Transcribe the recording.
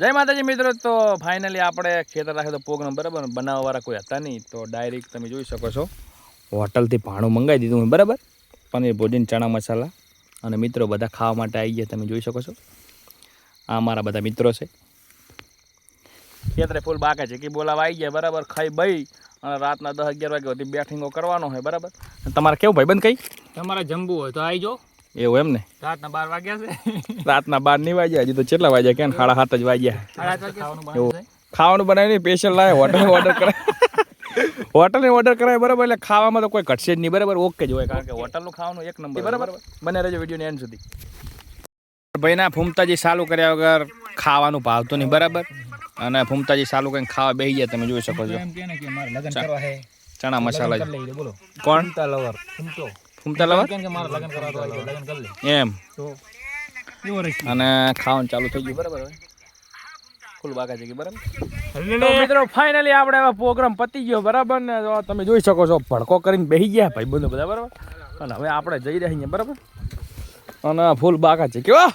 જય માતાજી મિત્રો. તો ફાઇનલી આપણે ખેતર રાખે તો પ્રોગ્રામ બરાબર બનાવવાવાળા કોઈ હતા નહીં, તો ડાયરેક્ટ તમે જોઈ શકો છો હોટલથી ભાણું મંગાવી દીધું હોય બરાબર. પનીર ભોજન ચણા મસાલા અને મિત્રો બધા ખાવા માટે આવી ગયા, તમે જોઈ શકો છો. આ મારા બધા મિત્રો છે. ખેતરે ફૂલ બાકા છે કે બોલાવા આવી ગયા બરાબર. ખાઈ બઈ અને રાતના 10-11 વાગે સુધી બેઠિંગો કરવાનો હોય બરાબર. તમારે કેવું ભાઈબંધ કઈ તમારે જમવું હોય તો આવી જાઓ. એવું એમ ને? રાતના 12 વાગ્યા છે. રાતના 12 નહીં વાગ્યા, હજી તો કેટલા વાગ્યા? કેમ 7:30 જ વાગ્યા. ખાવાનું બનાવીને સ્પેશિયલ લાવે, હોટલ ઓર્ડર કરાય. હોટલને ઓર્ડર કરાય બરાબર. એટલે ખાવામાં તો કોઈ ઘટશે જ નહીં બરાબર. ઓકે જ હોય, કારણ કે હોટલનું ખાવાનું એક નંબર બરાબર. બને રહેજો વિડીયોની એન્ડ સુધી. ભાઈના ફૂમતાજી ચાલુ કર્યા વગર ખાવાનું ભાવતું નહીં બરાબર. અને ફૂમતાજી ચાલુ કરીને ખાવા બેસી ગયા, તમે જોઈ શકો છો. ચણા મસાલા કોણ? ફૂમતા લવર એમ. અને ખાવાનું ચાલુ થઈ ગયું બરાબર. ફૂલ બાકા છે કે બરાબર. તો મિત્રો ફાઇનલી આપણે હવે પ્રોગ્રામ પતી ગયો બરાબર ને. તમે જોઈ શકો છો ભડકો કરીને બેસી ગયા ભાઈ બંધો બધા બરાબર. અને હવે આપણે જઈ રહ્યા છીએ બરાબર. અને ફૂલ બાકા છે કેવા